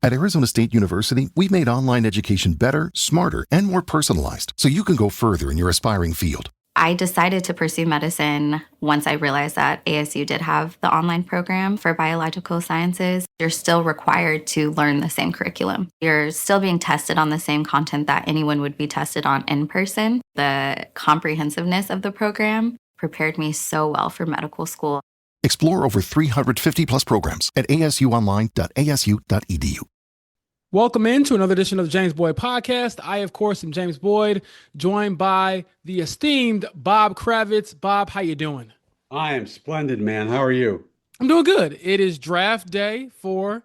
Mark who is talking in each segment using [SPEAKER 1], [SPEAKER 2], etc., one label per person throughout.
[SPEAKER 1] At Arizona State University, we've made online education better, smarter, and more personalized so you can go further in your aspiring field.
[SPEAKER 2] I decided to pursue medicine once I realized that ASU did have the online program for biological sciences. You're still required to learn the same curriculum. You're still being tested on the same content that anyone would be tested on in person. The comprehensiveness of the program prepared me so well for medical school.
[SPEAKER 1] Explore over 350 plus programs at asuonline.asu.edu.
[SPEAKER 3] Welcome into another edition of the James Boyd Podcast. I, of course, am James Boyd, joined by the esteemed Bob Kravitz. Bob, how you doing?
[SPEAKER 4] I am splendid, man. How are you?
[SPEAKER 3] I'm doing good. It is draft day for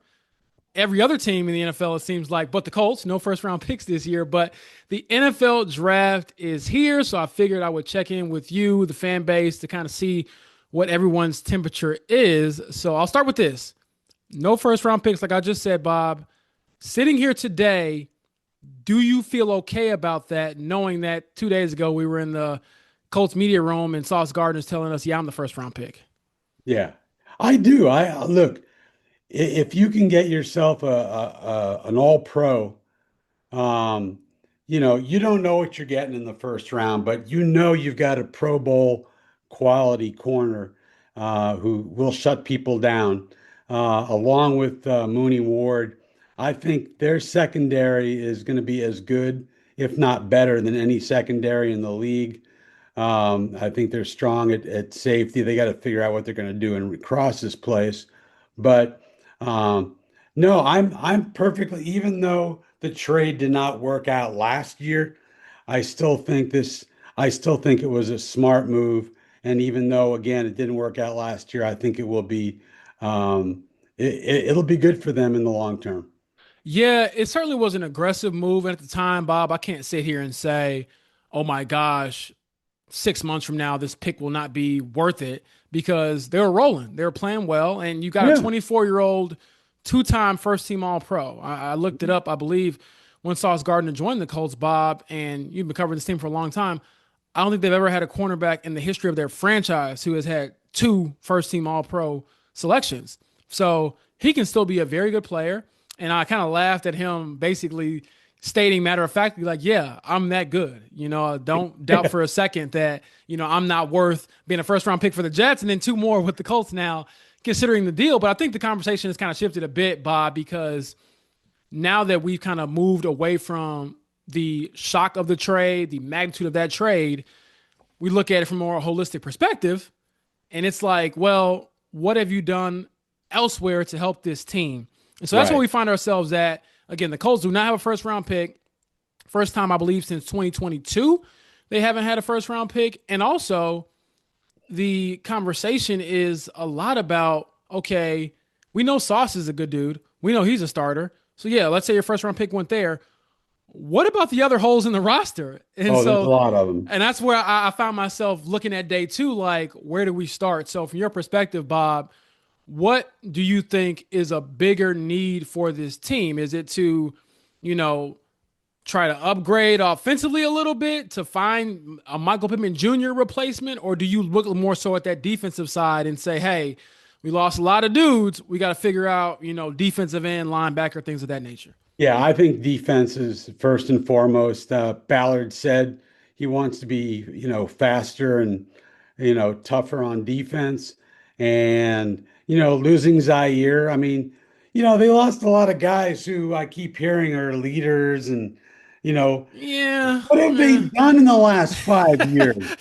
[SPEAKER 3] every other team in the NFL, it seems like, but the Colts. No first-round picks this year, but the NFL draft is here, so I figured I would check in with you, the fan base, to kind of see what everyone's temperature is. So I'll start with this. No first-round picks, like I just said, Bob. Sitting here today, do you feel okay about that, knowing that 2 days ago we were in the Colts media room and Sauce Gardner's telling us, yeah, I'm the first round pick?
[SPEAKER 4] Yeah, I do. I look, if you can get yourself an all pro, you don't know what you're getting in the first round, but you've got a Pro Bowl quality corner who will shut people down, along with Mooney Ward. I think their secondary is going to be as good, if not better, than any secondary in the league. I think they're strong at safety. They got to figure out what they're going to do and cross this place. But no, I'm perfectly. Even though the trade did not work out last year, I still think this. I still think it was a smart move. And even though again it didn't work out last year, I think it will be. It'll be good for them in the long term.
[SPEAKER 3] Yeah, it certainly was an aggressive move. And at the time, Bob, I can't sit here and say, oh my gosh, 6 months from now, this pick will not be worth it, because they were rolling. They were playing well. And you got a 24-year-old, two-time first-team All-Pro. I looked it up, I believe, when Sauce Gardner joined the Colts, Bob, and you've been covering this team for a long time. I don't think they've ever had a cornerback in the history of their franchise who has had two first-team All-Pro selections. So he can still be a very good player. And I kind of laughed at him basically stating matter of factly, like, yeah, I'm that good. Don't doubt for a second that, I'm not worth being a first round pick for the Jets, and then two more with the Colts now, considering the deal. But I think the conversation has kind of shifted a bit, Bob, because now that we've kind of moved away from the shock of the trade, the magnitude of that trade, we look at it from a more holistic perspective. And it's like, well, what have you done elsewhere to help this team? And so that's where we find ourselves at. Again, the Colts do not have a first-round pick. First time, I believe, since 2022, they haven't had a first-round pick. And also, the conversation is a lot about, okay, we know Sauce is a good dude. We know he's a starter. So, yeah, let's say your first-round pick went there. What about the other holes in the roster? And
[SPEAKER 4] there's a lot of them.
[SPEAKER 3] And that's where I found myself looking at day two, like, where do we start? So, from your perspective, Bob, what do you think is a bigger need for this team? Is it to, try to upgrade offensively a little bit to find a Michael Pittman Jr. replacement? Or do you look more so at that defensive side and say, hey, we lost a lot of dudes. We got to figure out, defensive end, linebacker, things of that nature?
[SPEAKER 4] Yeah, I think defense is first and foremost. Ballard said he wants to be, faster and, tougher on defense. And losing Zaire, I mean, they lost a lot of guys who I keep hearing are leaders and,
[SPEAKER 3] yeah.
[SPEAKER 4] What have they done in the last 5 years?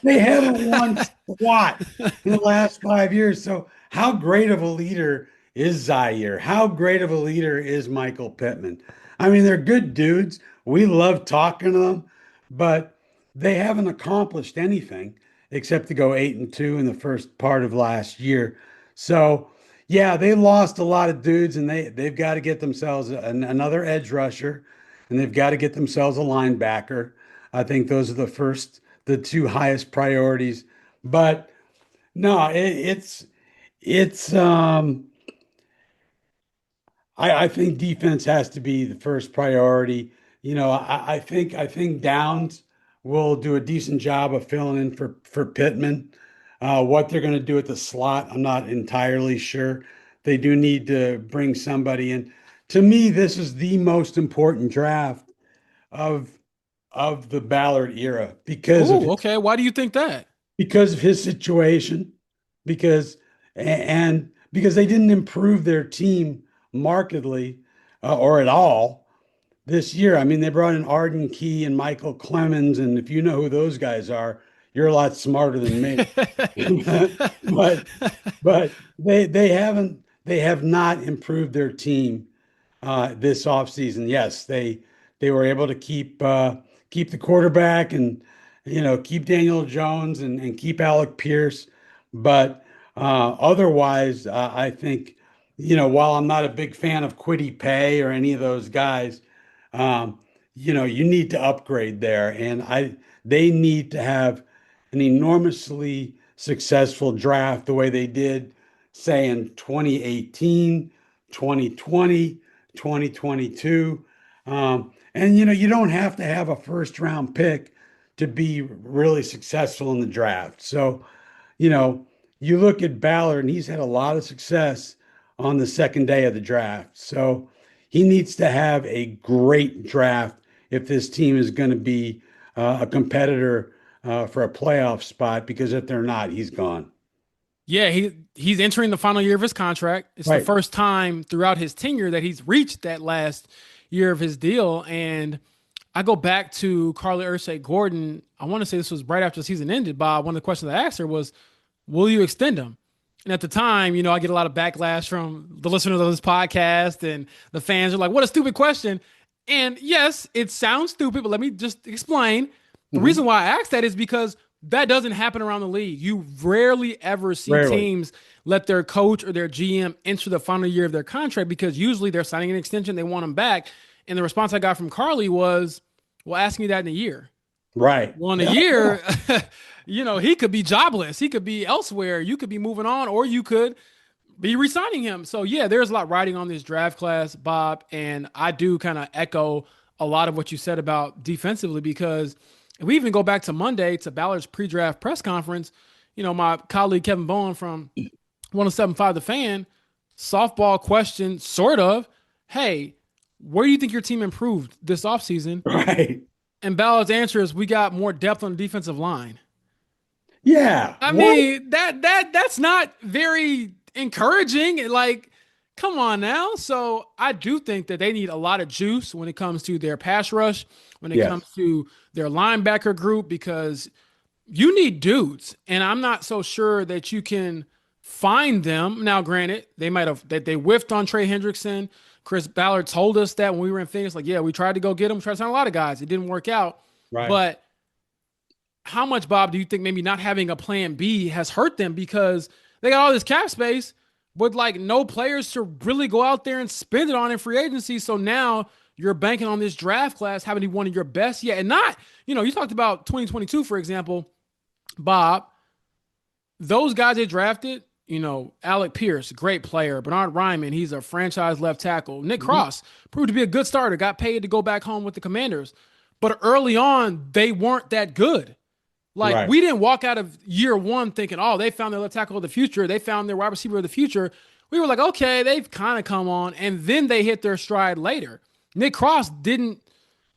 [SPEAKER 4] They haven't won squat in the last 5 years. So how great of a leader is Zaire? How great of a leader is Michael Pittman? I mean, they're good dudes. We love talking to them, but they haven't accomplished anything except to go 8-2 in the first part of last year. So, yeah, they lost a lot of dudes, and they've got to get themselves another edge rusher, and they've got to get themselves a linebacker. I think those are the two highest priorities. But no, I think defense has to be the first priority. I think Downs will do a decent job of filling in for Pittman. What they're going to do at the slot, I'm not entirely sure. They do need to bring somebody in. To me, this is the most important draft of the Ballard era
[SPEAKER 3] Oh, okay. Why do you think that?
[SPEAKER 4] because of his situation, because and because they didn't improve their team markedly or at all this year. I mean, they brought in Arden Key and Michael Clemens, and if you know who those guys are, you're a lot smarter than me. but they have not improved their team this offseason. Yes, they were able to keep the quarterback and keep Daniel Jones and keep Alec Pierce, but otherwise, I think while I'm not a big fan of Quiddy Pay or any of those guys, um, you need to upgrade there, and they need to have an enormously successful draft the way they did, say in 2018, 2020, 2022. And you don't have to have a first round pick to be really successful in the draft. So, you know, you look at Ballard and he's had a lot of success on the second day of the draft. So he needs to have a great draft if this team is going to be a competitor for a playoff spot, because if they're not, he's gone.
[SPEAKER 3] Yeah, he's entering the final year of his contract. It's the
[SPEAKER 4] Right.
[SPEAKER 3] first time throughout his tenure that he's reached that last year of his deal. And I go back to Carly Ursay Gordon. I want to say this was right after the season ended. Bob, one of the questions I asked her was, "Will you extend him?" And at the time, I get a lot of backlash from the listeners of this podcast, and the fans are like, "What a stupid question!" And yes, it sounds stupid, but let me just explain. The
[SPEAKER 4] Mhm.
[SPEAKER 3] reason why I asked that is because that doesn't happen around the league. You rarely ever see
[SPEAKER 4] Rarely.
[SPEAKER 3] teams let their coach or their GM enter the final year of their contract, because usually they're signing an extension, they want them back. And the response I got from Carly was, "Well, ask me that in a year."
[SPEAKER 4] Right.
[SPEAKER 3] Well, in a
[SPEAKER 4] Yeah.
[SPEAKER 3] year, he could be jobless. He could be elsewhere. You could be moving on, or you could be re-signing him. So yeah, there's a lot riding on this draft class, Bob, and I do kind of echo a lot of what you said about defensively, because if we even go back to Monday to Ballard's pre-draft press conference, my colleague Kevin Bowen from 107.5 The Fan, softball question, sort of, "Hey, where do you think your team improved this offseason?"
[SPEAKER 4] Right.
[SPEAKER 3] And Ballard's answer is, "We got more depth on the defensive line."
[SPEAKER 4] Yeah.
[SPEAKER 3] I
[SPEAKER 4] What?
[SPEAKER 3] mean, that's not very encouraging. Like, come on now. So I do think that they need a lot of juice when it comes to their pass rush, when it
[SPEAKER 4] Yes.
[SPEAKER 3] comes to their linebacker group, because you need dudes. And I'm not so sure that you can find them. Now, granted, they might have that they whiffed on Trey Hendrickson. Chris Ballard told us that when we were in Phoenix, like, yeah, we tried to go get him, we tried to sign a lot of guys. It didn't work out.
[SPEAKER 4] Right.
[SPEAKER 3] But how much, Bob, do you think maybe not having a plan B has hurt them, because they got all this cap space with like no players to really go out there and spend it on in free agency? So now you're banking on this draft class having to be one of your best yet. And not, you talked about 2022, for example, Bob, those guys they drafted, Alec Pierce, great player. Bernard Ryman, he's a franchise left tackle. Nick
[SPEAKER 4] Mhm.
[SPEAKER 3] Cross proved to be a good starter, got paid to go back home with the Commanders. But early on, they weren't that good. Like,
[SPEAKER 4] Right.
[SPEAKER 3] we didn't walk out of year one thinking, oh, they found their left tackle of the future. They found their wide receiver of the future. We were like, okay, they've kind of come on. And then they hit their stride later. Nick Cross didn't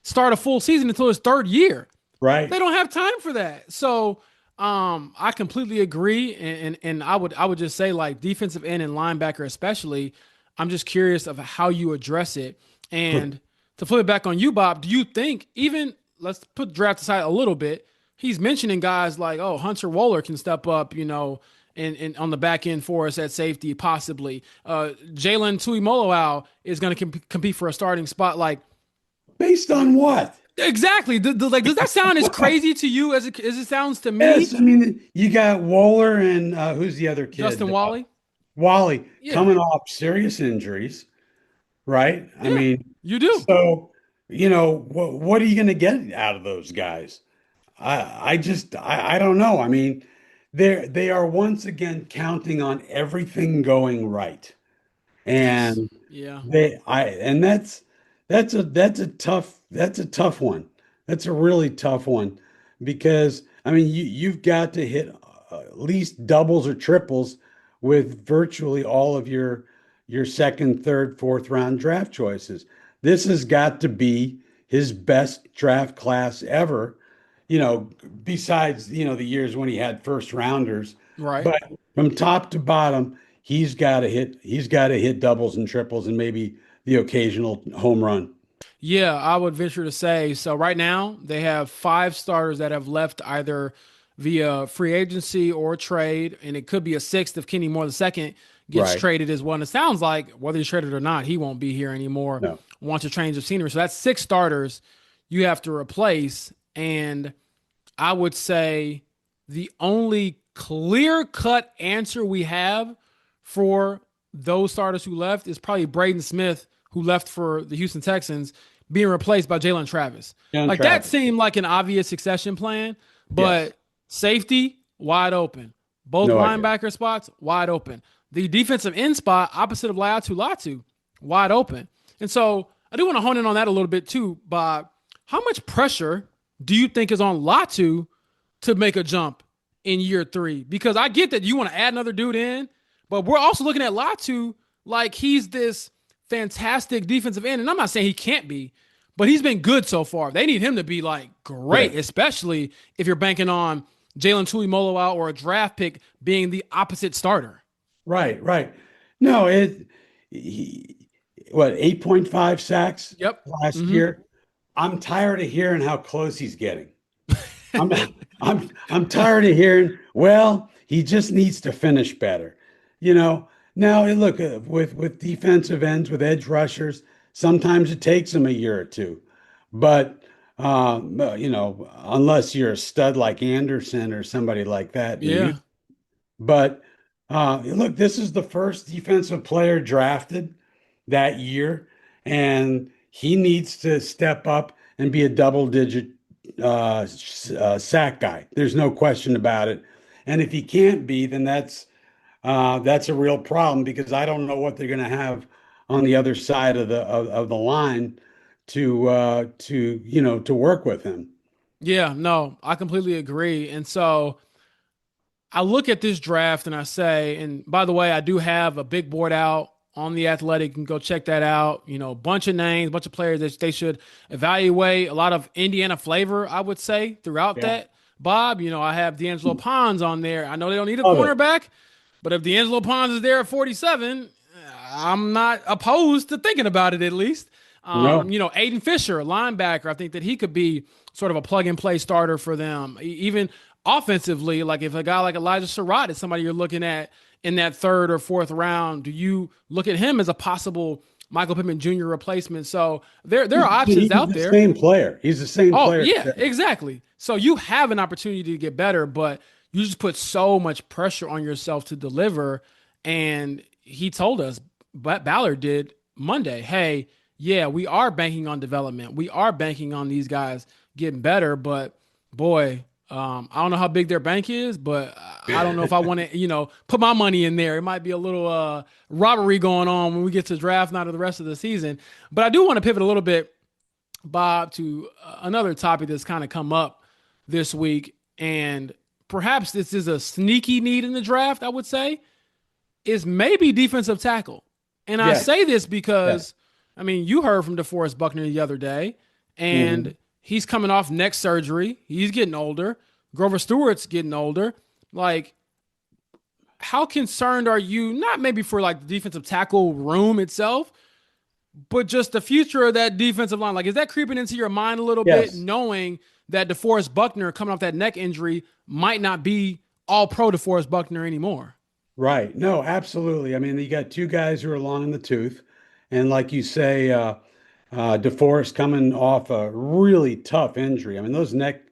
[SPEAKER 3] start a full season until his third year.
[SPEAKER 4] Right.
[SPEAKER 3] They don't have time for that. So I completely agree. And I would just say, like, defensive end and linebacker especially, I'm just curious of how you address it. And to flip it back on you, Bob, do you think, even let's put the draft aside a little bit, he's mentioning guys like, oh, Hunter Wohler can step up, and on the back end for us at safety, possibly. Jalen Tuimoloau is going to compete for a starting spot. Like,
[SPEAKER 4] Based on what?
[SPEAKER 3] exactly. Like, does that sound as crazy to you as it sounds to me?
[SPEAKER 4] Yes. I mean, you got Wohler and who's the other kid?
[SPEAKER 3] Justin Wally?
[SPEAKER 4] Wally
[SPEAKER 3] Yeah.
[SPEAKER 4] coming off serious injuries, right? I
[SPEAKER 3] Yeah,
[SPEAKER 4] mean,
[SPEAKER 3] you do.
[SPEAKER 4] so what are you going to get out of those guys? I don't know. I mean, they are once again counting on everything going right,
[SPEAKER 3] Yes.
[SPEAKER 4] and
[SPEAKER 3] Yeah.
[SPEAKER 4] that's a tough one. That's a really tough one because I mean you've got to hit at least doubles or triples with virtually all of your second, third, fourth round draft choices. This has got to be his best draft class ever, besides, the years when he had first rounders.
[SPEAKER 3] Right.
[SPEAKER 4] But from top to bottom, he's got to hit doubles and triples and maybe the occasional home run.
[SPEAKER 3] Yeah, I would venture to say. So right now they have five starters that have left either via free agency or trade, and it could be a sixth if Kenny Moore the second gets
[SPEAKER 4] Right.
[SPEAKER 3] traded as well. And it sounds like whether he's traded or not, he won't be here anymore.
[SPEAKER 4] No.
[SPEAKER 3] Wants a change of scenery. So that's six starters you have to replace. And I would say the only clear cut answer we have for those starters who left is probably Braden Smith, who left for the Houston Texans, being replaced by Jalen Travis.
[SPEAKER 4] Young
[SPEAKER 3] Like that
[SPEAKER 4] Travis.
[SPEAKER 3] seemed like an obvious succession plan,
[SPEAKER 4] Yes.
[SPEAKER 3] but safety wide open, both
[SPEAKER 4] No idea.
[SPEAKER 3] linebacker spots wide open, the defensive end spot opposite of Latu wide open. And so I do want to hone in on that a little bit too, Bob. How much pressure do you think is on Latu to make a jump in year three? Because I get that you want to add another dude in, but we're also looking at Latu like he's this fantastic defensive end. And I'm not saying he can't be, but he's been good so far. They need him to be like great,
[SPEAKER 4] Right.
[SPEAKER 3] especially if you're banking on Jalen Tuimoloau or a draft pick being the opposite starter.
[SPEAKER 4] Right, right. No, he, what, 8.5 sacks
[SPEAKER 3] Yep.
[SPEAKER 4] last year? I'm tired of hearing how close he's getting. I'm I'm tired of hearing, well, he just needs to finish better. Now look, with defensive ends, with edge rushers, sometimes it takes them a year or two. But unless you're a stud like Anderson or somebody like that,
[SPEAKER 3] Yeah.
[SPEAKER 4] but look, this is the first defensive player drafted that year, and he needs to step up and be a double-digit sack guy. There's no question about it. And if he can't be, then that's a real problem because I don't know what they're going to have on the other side of the line to work with him.
[SPEAKER 3] Yeah, no, I completely agree. And so I look at this draft and I say, and by the way, I do have a big board out on The Athletic. You can go check that out. A bunch of names, a bunch of players that they should evaluate. A lot of Indiana flavor, I would say, throughout
[SPEAKER 4] Yeah.
[SPEAKER 3] that. Bob, I have D'Angelo Pons on there. I know they don't need a
[SPEAKER 4] Love it.
[SPEAKER 3] cornerback, but if D'Angelo Pons is there at 47, I'm not opposed to thinking about it at least.
[SPEAKER 4] No.
[SPEAKER 3] Aiden Fisher, linebacker, I think that he could be sort of a plug and play starter for them. Even offensively, like if a guy like Elijah Surratt is somebody you're looking at in that third or fourth round, do you look at him as a possible Michael Pittman Jr. replacement? So there are options
[SPEAKER 4] He's
[SPEAKER 3] out
[SPEAKER 4] the
[SPEAKER 3] there.
[SPEAKER 4] same player. He's the same
[SPEAKER 3] Oh,
[SPEAKER 4] player.
[SPEAKER 3] yeah, exactly. So you have an opportunity to get better, but you just put so much pressure on yourself to deliver. And he told us, but Ballard did Monday, hey, yeah, we are banking on development. We are banking on these guys getting better, but boy, I don't know how big their bank is, but I don't know if I want to, put my money in there. It might be a little robbery going on when we get to draft night of the rest of the season. But I do want to pivot a little bit, Bob, to another topic that's kind of come up this week. And perhaps this is a sneaky need in the draft, I would say, is maybe defensive tackle. And I
[SPEAKER 4] Yes.
[SPEAKER 3] say this because, you heard from DeForest Buckner the other day, and he's coming off neck surgery. He's getting older. Grover Stewart's getting older. Like, how concerned are you, not maybe for like the defensive tackle room itself, but just the future of that defensive line? Like, is that creeping into your mind a little
[SPEAKER 4] Yes.
[SPEAKER 3] bit, knowing that DeForest Buckner coming off that neck injury might not be all pro DeForest Buckner anymore?
[SPEAKER 4] Right. No, absolutely. You got two guys who are long in the tooth. And like you say, DeForest coming off a really tough injury. Those neck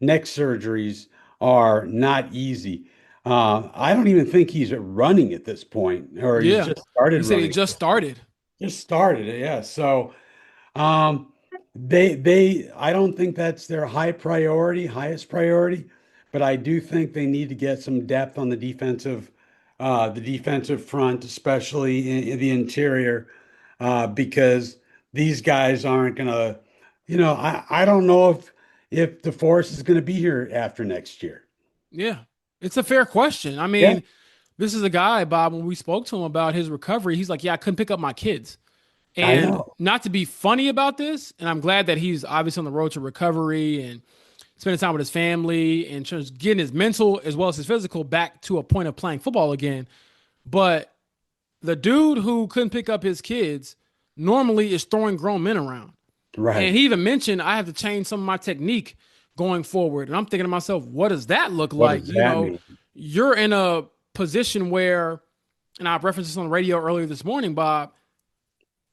[SPEAKER 4] surgeries are not easy. I don't even think he's running at this point, or he's
[SPEAKER 3] Yeah.
[SPEAKER 4] just started
[SPEAKER 3] He said he
[SPEAKER 4] running.
[SPEAKER 3] just started.
[SPEAKER 4] Just started, yeah. So they I don't think that's their highest priority, but I do think they need to get some depth on the defensive front, especially in the interior, because these guys aren't gonna, I don't know if DeForest is gonna be here after next year.
[SPEAKER 3] Yeah. It's a fair question.
[SPEAKER 4] Yeah.
[SPEAKER 3] This is a guy, Bob, when we spoke to him about his recovery, he's like, yeah, I couldn't pick up my kids.
[SPEAKER 4] I
[SPEAKER 3] And
[SPEAKER 4] know.
[SPEAKER 3] not to be funny about this, and I'm glad that he's obviously on the road to recovery and spending time with his family and just getting his mental as well as his physical back to a point of playing football again. But the dude who couldn't pick up his kids normally is throwing grown men around. And
[SPEAKER 4] Right.
[SPEAKER 3] he even mentioned I have to change some of my technique going forward. And I'm thinking to myself, what does that look
[SPEAKER 4] What
[SPEAKER 3] like?
[SPEAKER 4] does that mean?
[SPEAKER 3] You're in a position where, and I referenced this on the radio earlier this morning, Bob,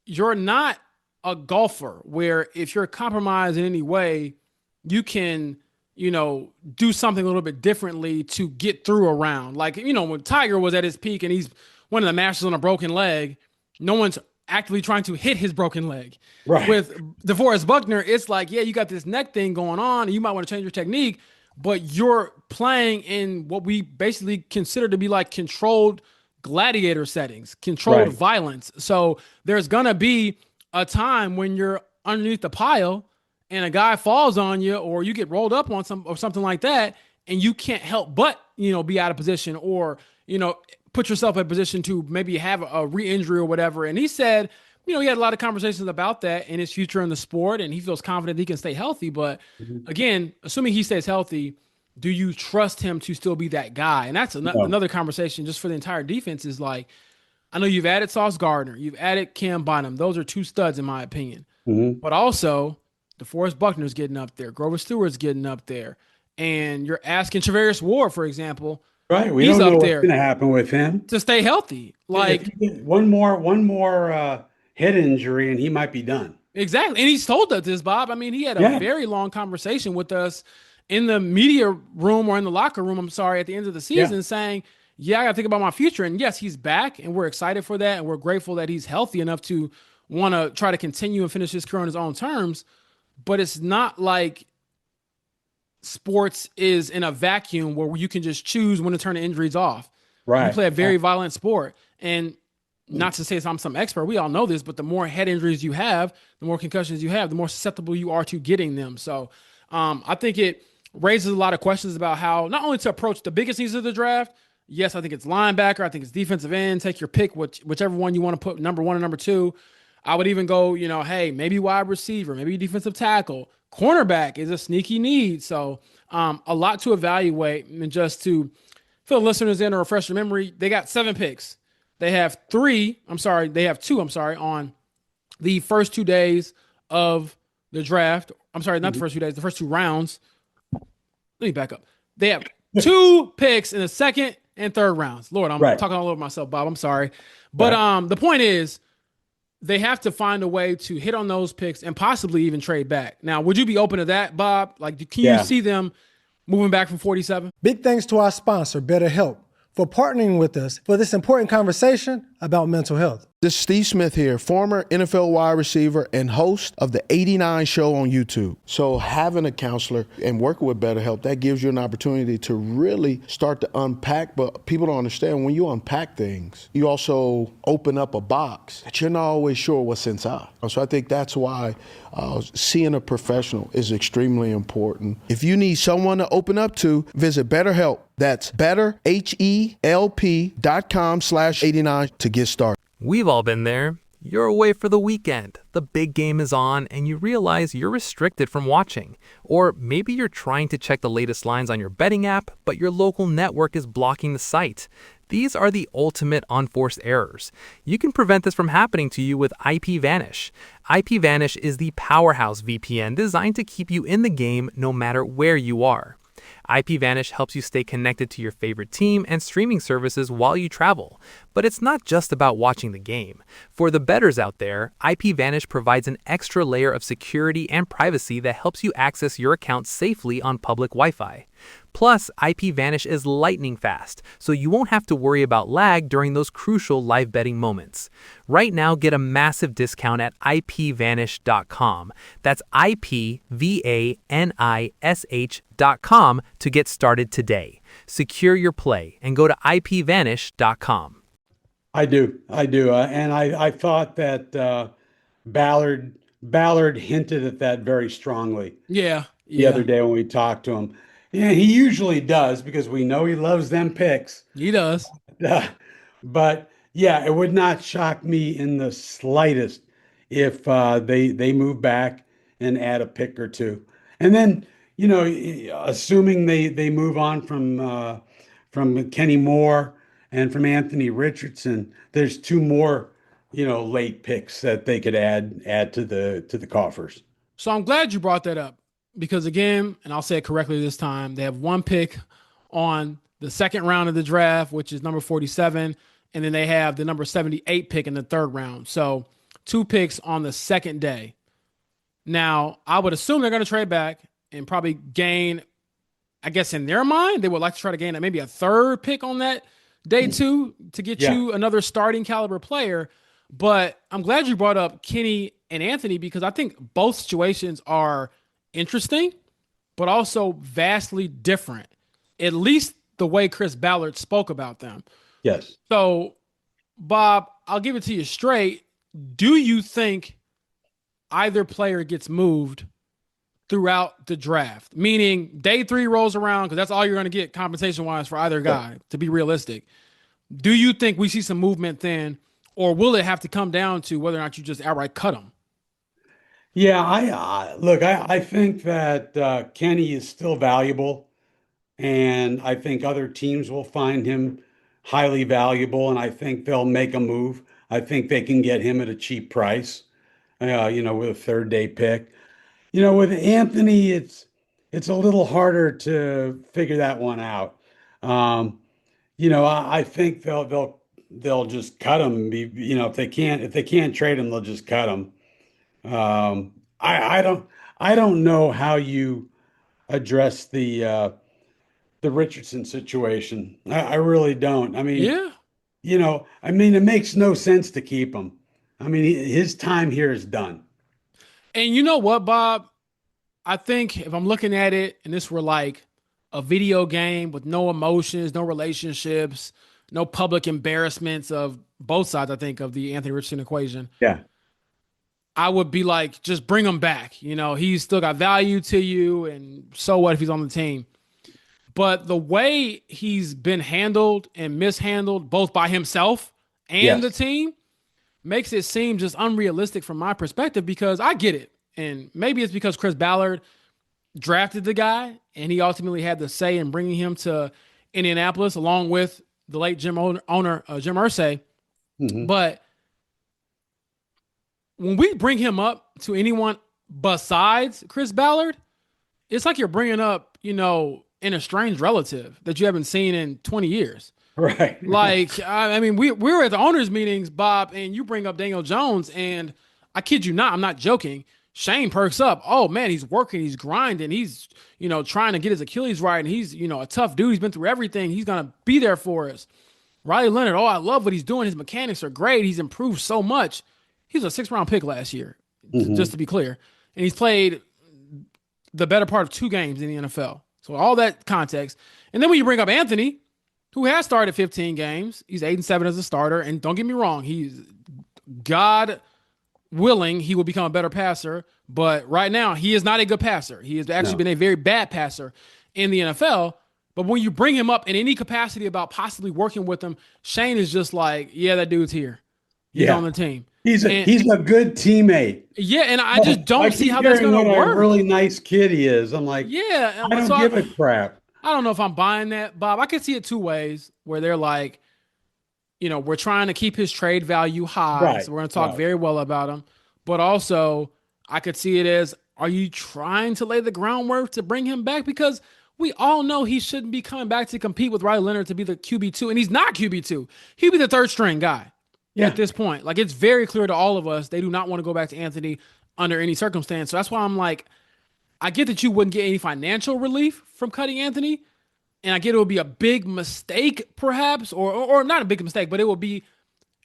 [SPEAKER 3] you're not a golfer where if you're compromised in any way, you can, do something a little bit differently to get through a round. Like, when Tiger was at his peak and he's one of the masters on a broken leg, no one's actively trying to hit his broken leg.
[SPEAKER 4] Right.
[SPEAKER 3] With DeForest Buckner, it's like, yeah, you got this neck thing going on and you might want to change your technique, but you're playing in what we basically consider to be like controlled gladiator settings, controlled
[SPEAKER 4] Right.
[SPEAKER 3] violence. So there's going to be a time when you're underneath the pile and a guy falls on you or you get rolled up on something like that and you can't help but, be out of position or, put yourself in a position to maybe have a re-injury or whatever. And he said, he had a lot of conversations about that in his future in the sport and he feels confident he can stay healthy. But again, assuming he stays healthy, do you trust him to still be that guy? And that's
[SPEAKER 4] No.
[SPEAKER 3] another conversation just for the entire defense is like, I know you've added Sauce Gardner, you've added Cam Bynum. Those are two studs in my opinion.
[SPEAKER 4] Mhm.
[SPEAKER 3] But also, DeForest Buckner's getting up there, Grover Stewart's getting up there, and you're asking Travarius Ward, for example,
[SPEAKER 4] Right. We
[SPEAKER 3] he's
[SPEAKER 4] don't know
[SPEAKER 3] up
[SPEAKER 4] what's
[SPEAKER 3] there
[SPEAKER 4] going to happen with him.
[SPEAKER 3] to stay healthy. Like
[SPEAKER 4] If he gets one more head injury, and he might be done.
[SPEAKER 3] exactly, and he's told us this, Bob. I mean, he had a
[SPEAKER 4] Yeah.
[SPEAKER 3] very long conversation with us in the media room or in the locker room. I'm sorry, at the end of the season, saying, "Yeah, I got to think about my future." And yes, he's back, and we're excited for that, and we're grateful that he's healthy enough to want to try to continue and finish his career on his own terms. But it's not like sports is in a vacuum where you can just choose when to turn the injuries off.
[SPEAKER 4] Right.
[SPEAKER 3] You play a very violent sport. And not to say I'm some expert, we all know this, but the more head injuries you have, the more concussions you have, the more susceptible you are to getting them. So I think it raises a lot of questions about how not only to approach the biggest needs of the draft. Yes, I think it's linebacker. I think it's defensive end. Take your pick, whichever one you want to put number one or number two. I would even go, hey, maybe wide receiver, maybe defensive tackle. Cornerback is a sneaky need. So a lot to evaluate. And just to fill listeners in or refresh your memory, they got 7 picks. They have two, on the first 2 days of the draft. I'm sorry, not the first 2 days, the first 2 rounds. Let me back up. They have 2 picks in the second and third rounds. Lord, I'm talking all over myself, Bob. I'm sorry. But the point is, they have to find a way to hit on those picks and possibly even trade back. Now, would you be open to that, Bob? Like, can you see them moving back from 47?
[SPEAKER 5] Big thanks to our sponsor, BetterHelp, for partnering with us for this important conversation about mental health.
[SPEAKER 6] This is Steve Smith here, former NFL wide receiver and host of the 89 show on YouTube. So having a counselor and working with BetterHelp, that gives you an opportunity to really start to unpack, but people don't understand when you unpack things, you also open up a box that you're not always sure what's inside. So I think that's why seeing a professional is extremely important. If you need someone to open up to, visit BetterHelp. That's betterhelp.com/89 to get started.
[SPEAKER 7] We've all been there. You're away for the weekend, the big game is on, and you realize you're restricted from watching. Or maybe you're trying to check the latest lines on your betting app, but your local network is blocking the site. These are the ultimate unforced errors. You can prevent this from happening to you with IPVanish. IPVanish is the powerhouse VPN designed to keep you in the game no matter where you are. IPVanish helps you stay connected to your favorite team and streaming services while you travel. But it's not just about watching the game. For the bettors out there, IPVanish provides an extra layer of security and privacy that helps you access your account safely on public Wi-Fi. Plus, IPVanish is lightning fast, so you won't have to worry about lag during those crucial live betting moments. Right now, get a massive discount at IPVanish.com. That's IPVANISH.com to get started today. Secure your play and go to IPVanish.com.
[SPEAKER 4] I do. And I thought that Ballard hinted at that very strongly the other day when we talked to him. Yeah, he usually does because we know he loves them picks.
[SPEAKER 3] He does.
[SPEAKER 4] but yeah, it would not shock me in the slightest if they move back and add a pick or two. And then, assuming they move on from Kenny Moore and from Anthony Richardson, there's two more, late picks that they could add to the coffers.
[SPEAKER 3] So I'm glad you brought that up because, again, and I'll say it correctly this time, they have one pick on the second round of the draft, which is number 47. And then they have the number 78 pick in the third round. So 2 picks on the second day. Now, I would assume they're going to trade back and probably gain, I guess in their mind, they would like to try to gain maybe a third pick on that day 2 to get you another starting caliber player. But I'm glad you brought up Kenny and Anthony because I think both situations are interesting, but also vastly different, at least the way Chris Ballard spoke about them.
[SPEAKER 4] Yes.
[SPEAKER 3] So, Bob, I'll give it to you straight. Do you think either player gets moved throughout the draft? Meaning day 3 rolls around, because that's all you're going to get compensation-wise for either guy, to be realistic. Do you think we see some movement then, or will it have to come down to whether or not you just outright cut them?
[SPEAKER 4] Yeah, I think that Kenny is still valuable, and I think other teams will find him highly valuable, and I think they'll make a move. I think they can get him at a cheap price, with a third day pick. With Anthony, it's a little harder to figure that one out. I think they'll just cut him. If they can't trade him, they'll just cut him. I don't know how you address the Richardson situation. I really don't. I mean, it makes no sense to keep him. I mean, his time here is done.
[SPEAKER 3] And you know what, Bob? I think if I'm looking at it and this were like a video game with no emotions, no relationships, no public embarrassments of both sides, I think, of the Anthony Richardson equation.
[SPEAKER 4] Yeah.
[SPEAKER 3] I would be like, just bring him back. He's still got value to you. And so what if he's on the team? But the way he's been handled and mishandled both by himself and the team makes it seem just unrealistic from my perspective because I get it. And maybe it's because Chris Ballard drafted the guy and he ultimately had the say in bringing him to Indianapolis along with the late Jim Irsay. Mm-hmm. But when we bring him up to anyone besides Chris Ballard, it's like you're bringing up, an estranged relative that you haven't seen in 20 years.
[SPEAKER 4] Right.
[SPEAKER 3] Like, I mean, we were at the owners' meetings, Bob, and you bring up Daniel Jones, and I kid you not, I'm not joking. Shane perks up. Oh, man, he's working, he's grinding, he's, trying to get his Achilles right, and he's, a tough dude. He's been through everything. He's going to be there for us. Riley Leonard, oh, I love what he's doing. His mechanics are great. He's improved so much. He was a 6th-round pick last year, just to be clear. And he's played the better part of 2 games in the NFL. So all that context. And then when you bring up Anthony, who has started 15 games, he's 8-7 as a starter. And don't get me wrong, he's God willing, he will become a better passer. But right now, he is not a good passer. He has actually been a very bad passer in the NFL. But when you bring him up in any capacity about possibly working with him, Shane is just like, yeah, that dude's here. He's on the team.
[SPEAKER 4] He's a good teammate.
[SPEAKER 3] Yeah, and I just don't see how that's going to work.
[SPEAKER 4] What a really nice kid he is. I'm like, I don't give a crap.
[SPEAKER 3] I don't know if I'm buying that, Bob. I can see it 2 ways where they're like, we're trying to keep his trade value high. Right, so we're going to talk very well about him. But also, I could see it as, are you trying to lay the groundwork to bring him back? Because we all know he shouldn't be coming back to compete with Riley Leonard to be the QB2. And he's not QB2. He'll be the 3rd-string guy. At this point. Like, it's very clear to all of us they do not want to go back to Anthony under any circumstance. So that's why I'm like, I get that you wouldn't get any financial relief from cutting Anthony, and I get it would be a big mistake perhaps, or not a big mistake, but it will be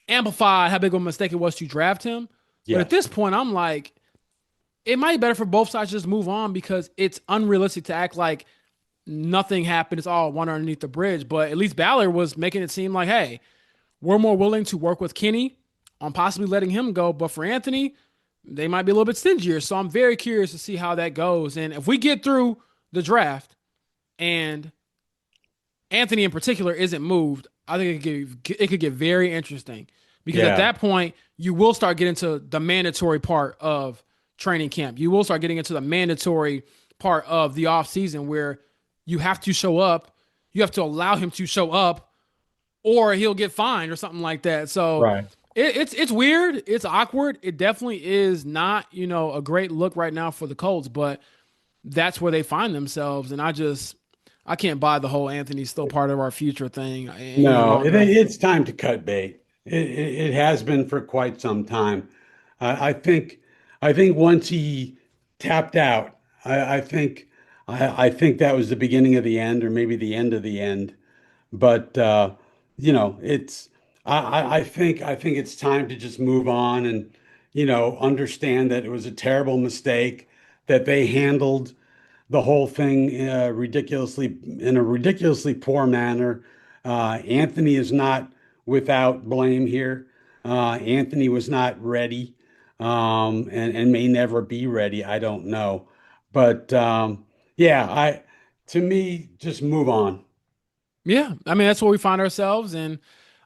[SPEAKER 3] amplified how big of a mistake it was to draft him. But at this point, I'm like, it might be better for both sides to just move on because it's unrealistic to act like nothing happened. It's all water underneath the bridge. But at least Ballard was making it seem like, hey, we're more willing to work with Kenny on possibly letting him go. But for Anthony, they might be a little bit stingier. So I'm very curious to see how that goes. And if we get through the draft and Anthony in particular isn't moved, I think it could get very interesting because at
[SPEAKER 4] Yeah.
[SPEAKER 3] that point you will start getting to the mandatory part of training camp. You will start getting into the mandatory part of the off season where you have to show up. You have to allow him to show up, or he'll get fined or something like that. So
[SPEAKER 4] Right.
[SPEAKER 3] it's weird. It's awkward. It definitely is not, a great look right now for the Colts, but that's where they find themselves. And I can't buy the whole Anthony's still part of our future thing any
[SPEAKER 4] No,
[SPEAKER 3] longer.
[SPEAKER 4] it's time to cut bait. It has been for quite some time. I think once he tapped out, I think that was the beginning of the end, or maybe the end of the end. But it's I think it's time to just move on and understand that it was a terrible mistake, that they handled the whole thing ridiculously in a ridiculously poor manner. Anthony is not without blame here. Anthony was not ready, and may never be ready. I don't know, but yeah, to me, just move on.
[SPEAKER 3] Yeah, I mean that's where we find ourselves, and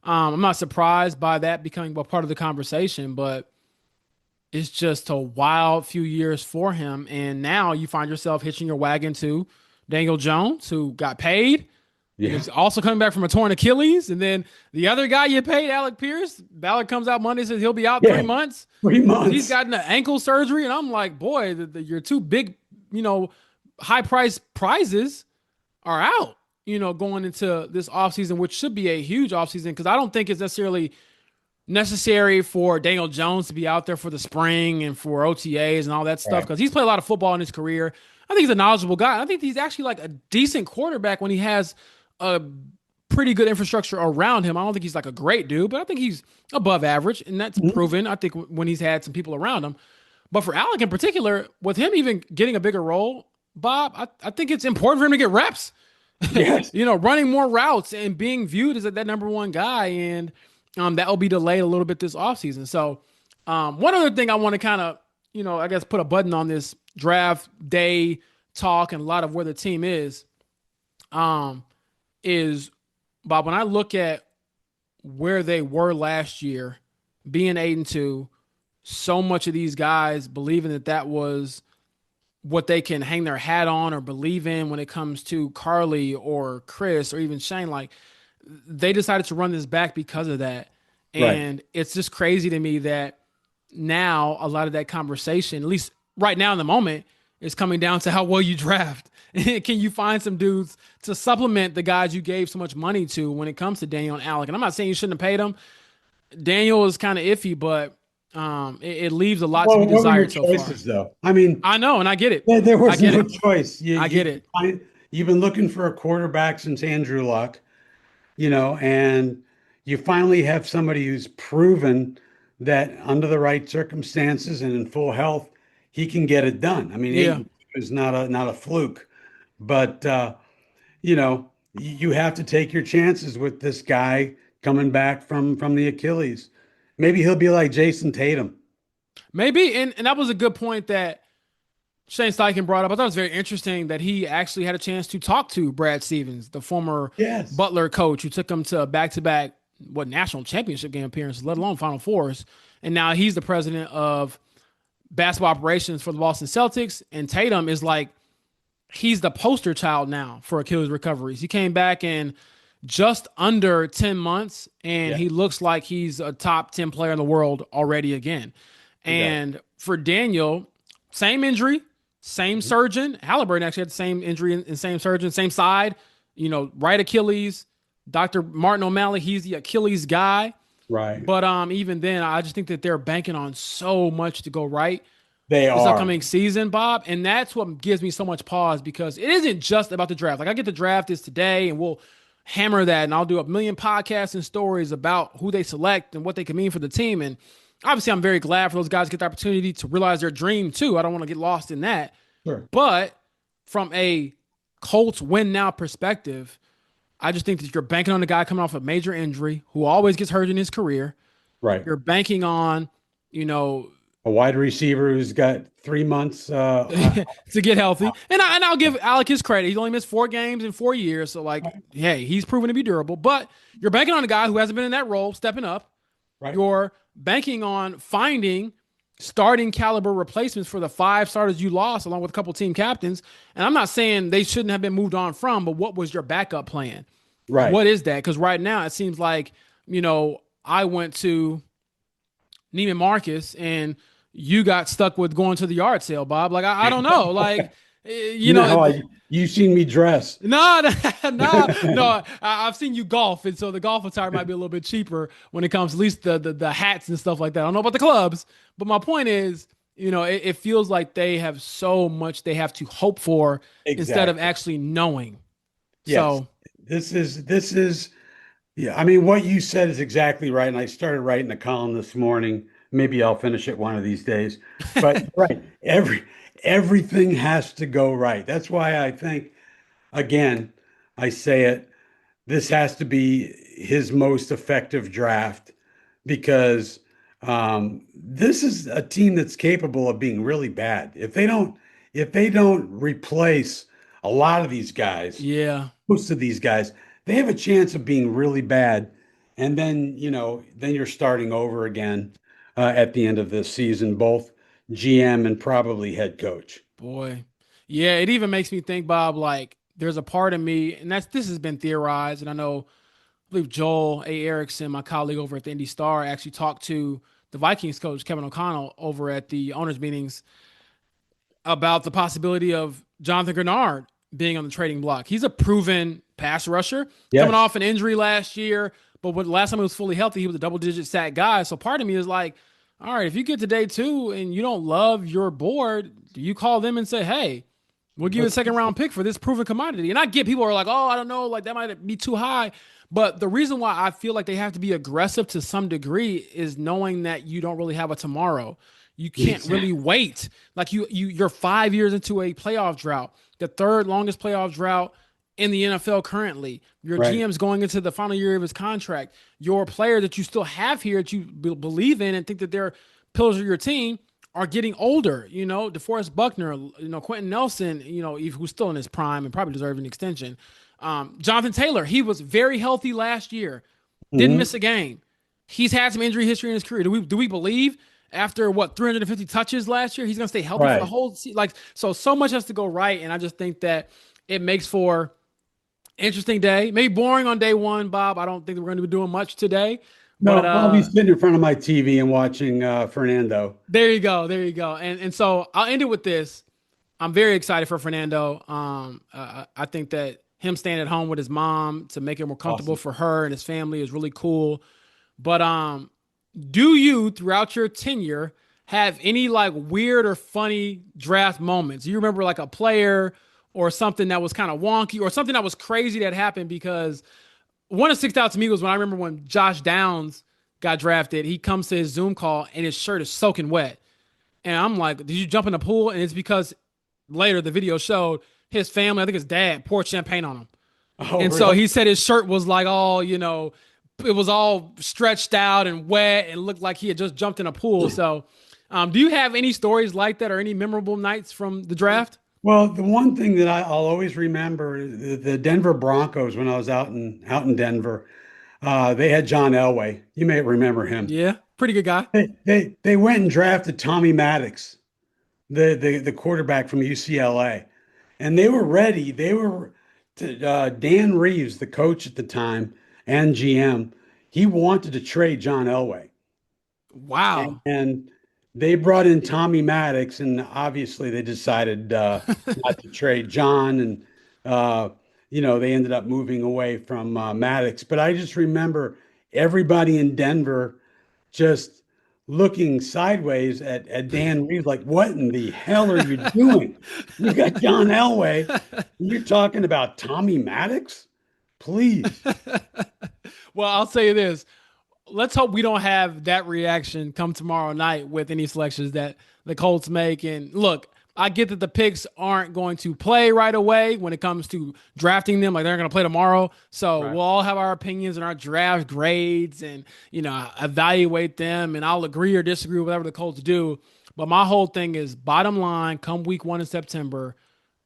[SPEAKER 3] I'm not surprised by that becoming a part of the conversation. But it's just a wild few years for him, and now you find yourself hitching your wagon to Daniel Jones, who got paid.
[SPEAKER 4] Yeah,
[SPEAKER 3] He's also coming back from a torn Achilles, and then the other guy you paid, Alec Pierce. Ballard comes out Monday, says he'll be out
[SPEAKER 4] yeah,
[SPEAKER 3] 3 months.
[SPEAKER 4] 3 months.
[SPEAKER 3] He's gotten an ankle surgery, and I'm like, boy, your two big, high price prizes are out, going into this offseason, which should be a huge offseason, because I don't think it's necessary for Daniel Jones to be out there for the spring and for OTAs and all that stuff,
[SPEAKER 4] Right.
[SPEAKER 3] because he's played a lot of football in his career. I think he's a knowledgeable guy. I think he's actually like a decent quarterback when he has a pretty good infrastructure around him. I don't think he's like a great dude, but I think he's above average, and that's proven, I think, when he's had some people around him. But for Alec in particular, with him even getting a bigger role, Bob, I think it's important for him to get reps.
[SPEAKER 4] Yes.
[SPEAKER 3] Running more routes and being viewed as that number one guy, and that will be delayed a little bit this offseason. So one other thing I want to kind of, I guess put a button on this draft day talk and a lot of where the team is Bob, when I look at where they were last year, being 8-2, so much of these guys believing that was what they can hang their hat on or believe in when it comes to Carly or Chris or even Shane, like they decided to run this back because of that. And It's just crazy to me that now a lot of that conversation, at least right now in the moment, is coming down to how well you draft. Can you find some dudes to supplement the guys you gave so much money to when it comes to Daniel and Alec? And I'm not saying you shouldn't have paid them. Daniel is kind of iffy, but it leaves a lot to be desired so far.
[SPEAKER 4] Though? I mean,
[SPEAKER 3] I know, and I get it.
[SPEAKER 4] there was
[SPEAKER 3] I get
[SPEAKER 4] no
[SPEAKER 3] it.
[SPEAKER 4] choice.
[SPEAKER 3] I get it.
[SPEAKER 4] You've been looking for a quarterback since Andrew Luck, and you finally have somebody who's proven that under the right circumstances and in full health, he can get it done. I mean,
[SPEAKER 3] Yeah.
[SPEAKER 4] it's not a fluke, but you have to take your chances with this guy coming back from the Achilles. Maybe he'll be like Jason Tatum.
[SPEAKER 3] Maybe, and that was a good point that Shane Steichen brought up. I thought it was very interesting that he actually had a chance to talk to Brad Stevens, the former
[SPEAKER 4] Yes.
[SPEAKER 3] Butler coach, who took him to back-to-back national championship game appearances, let alone Final Fours. And now he's the president of basketball operations for the Boston Celtics. And Tatum is like, he's the poster child now for Achilles recoveries. He came back in just under 10 months, and he looks like he's a top 10 player in the world already again. And for Daniel, same injury, same surgeon. Halliburton actually had the same injury and same surgeon, same side, right Achilles. Dr. Martin O'Malley, he's the Achilles guy.
[SPEAKER 4] Right.
[SPEAKER 3] But even then, I just think that they're banking on so much to go right
[SPEAKER 4] They
[SPEAKER 3] this
[SPEAKER 4] are.
[SPEAKER 3] upcoming season, Bob. And that's what gives me so much pause, because it isn't just about the draft. Like, I get the draft is today, and we'll hammer that, and I'll do a million podcasts and stories about who they select and what they can mean for the team. And obviously, I'm very glad for those guys to get the opportunity to realize their dream too. I don't want to get lost in that.
[SPEAKER 4] Sure.
[SPEAKER 3] But from a Colts win now perspective, I just think that you're banking on the guy coming off a major injury who always gets hurt in his career.
[SPEAKER 4] Right.
[SPEAKER 3] You're banking on,
[SPEAKER 4] a wide receiver who's got 3 months.
[SPEAKER 3] To get healthy. And I'll give Alec his credit. He's only missed 4 games in 4 years. So, like, hey, he's proven to be durable. But you're banking on a guy who hasn't been in that role, stepping up.
[SPEAKER 4] Right.
[SPEAKER 3] You're banking on finding starting caliber replacements for the 5 starters you lost, along with a couple team captains. And I'm not saying they shouldn't have been moved on from, but what was your backup plan?
[SPEAKER 4] Right.
[SPEAKER 3] What is that? Because right now it seems like, I went to Neiman Marcus and you got stuck with going to the yard sale, Bob. Like, I don't know. Like,
[SPEAKER 4] you know how you've seen me dress.
[SPEAKER 3] No. I've seen you golf, and so the golf attire might be a little bit cheaper when it comes, at least the hats and stuff like that. I don't know about the clubs, but my point is, it feels like they have so much they have to hope for instead of actually knowing.
[SPEAKER 4] Yes.
[SPEAKER 3] So
[SPEAKER 4] this is, yeah. I mean, what you said is exactly right. And I started writing a column this morning. Maybe I'll finish it one of these days. But right, everything has to go right. That's why I think, again, I say it, this has to be his most effective draft, because this is a team that's capable of being really bad. If they don't replace a lot of these guys, most of these guys, they have a chance of being really bad. And then, then you're starting over again at the end of this season, both GM and probably head coach.
[SPEAKER 3] Boy. Yeah, it even makes me think, Bob, like, there's a part of me, and this has been theorized, and I believe Joel A. Erickson, my colleague over at the Indy Star, actually talked to the Vikings coach, Kevin O'Connell, over at the owners' meetings about the possibility of Jonathan Grenard being on the trading block. He's a proven pass rusher, coming off an injury last year, but when last time he was fully healthy, he was a double-digit sack guy. So part of me is like, all right, if you get to day 2 and you don't love your board, do you call them and say, hey, we'll give you a second-round pick for this proven commodity? And I get people are like, oh, I don't know, like that might be too high. But the reason why I feel like they have to be aggressive to some degree is knowing that you don't really have a tomorrow. You can't really wait. Like you're 5 years into a playoff drought, the third longest playoff drought in the NFL currently. Your GM's going into the final year of his contract. Your player that you still have here that you believe in and think that they're pillars of your team are getting older. DeForest Buckner, Quentin Nelson, who's still in his prime and probably deserves an extension. Jonathan Taylor, he was very healthy last year, didn't miss a game. He's had some injury history in his career. Do we believe after 350 touches last year, he's going to stay healthy for the whole season? Like, so much has to go right. And I just think that it makes for interesting day. Maybe boring on day 1, Bob. I don't think we're going to be doing much today.
[SPEAKER 4] No,
[SPEAKER 3] but
[SPEAKER 4] I'll be sitting in front of my TV and watching Fernando.
[SPEAKER 3] There you go. And so I'll end it with this. I'm very excited for Fernando. I think that him staying at home with his mom to make it more comfortable for her and his family is really cool. But do you, throughout your tenure, have any like weird or funny draft moments? You remember like a player or something that was kind of wonky or something that was crazy that happened? Because one that sticks out to me was when I remember when Josh Downs got drafted, he comes to his Zoom call and his shirt is soaking wet. And I'm like, did you jump in the pool? And it's because later the video showed his family, I think his dad, poured champagne on him. So he said his shirt was like all, it was all stretched out and wet and looked like he had just jumped in a pool. So do you have any stories like that or any memorable nights from the draft?
[SPEAKER 4] Well, the one thing that I'll always remember, the Denver Broncos, when I was out in Denver, they had John Elway. You may remember him.
[SPEAKER 3] Yeah, pretty good guy.
[SPEAKER 4] They went and drafted Tommy Maddox, the quarterback from UCLA, and they were ready. Dan Reeves, the coach at the time and GM, he wanted to trade John Elway.
[SPEAKER 3] Wow.
[SPEAKER 4] And they brought in Tommy Maddox, and obviously they decided not to trade John, and they ended up moving away from Maddox. But I just remember everybody in Denver just looking sideways at Dan Reeves like, what in the hell are you doing? You got John Elway, and you're talking about Tommy Maddox? Please.
[SPEAKER 3] Well, I'll say this. Let's hope we don't have that reaction come tomorrow night with any selections that the Colts make. And look, I get that the picks aren't going to play right away when it comes to drafting them. Like they're going to play tomorrow. So
[SPEAKER 4] Right.
[SPEAKER 3] we'll all have our opinions and our draft grades and, evaluate them. And I'll agree or disagree with whatever the Colts do. But my whole thing is bottom line, come week 1 in September,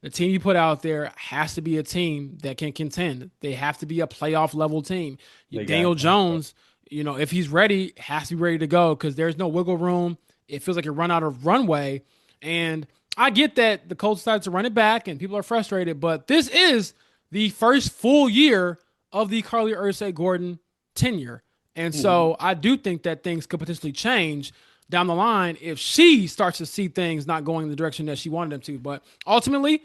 [SPEAKER 3] the team you put out there has to be a team that can contend. They have to be a playoff level team. Daniel Jones, if he's ready, has to be ready to go because there's no wiggle room. It feels like a run out of runway. And I get that the Colts decided to run it back and people are frustrated, but this is the first full year of the Carly Ursay-Gordon tenure. And so I do think that things could potentially change down the line if she starts to see things not going in the direction that she wanted them to. But ultimately,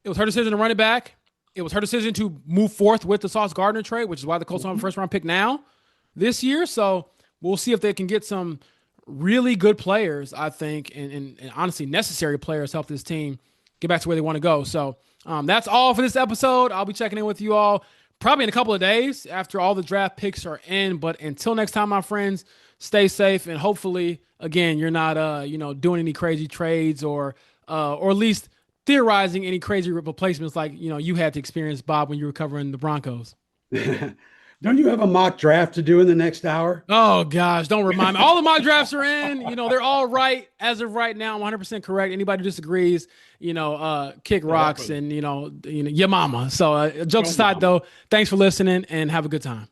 [SPEAKER 3] it was her decision to run it back. It was her decision to move forth with the Sauce Gardner trade, which is why the Colts don't have a first-round pick now this year. So we'll see if they can get some really good players, I think, and honestly necessary players help this team get back to where they want to go. So that's all for this episode. I'll be checking in with you all probably in a couple of days after all the draft picks are in. But until next time, my friends, stay safe and hopefully, again, you're not doing any crazy trades or at least theorizing any crazy replacements like you had to experience, Bob, when you were covering the Broncos.
[SPEAKER 4] Don't you have a mock draft to do in the next hour?
[SPEAKER 3] Oh, gosh, don't remind me. All the mock drafts are in. They're all right as of right now. I'm 100% correct. Anybody who disagrees, kick rocks and, your mama. So jokes aside, though, thanks for listening and have a good time.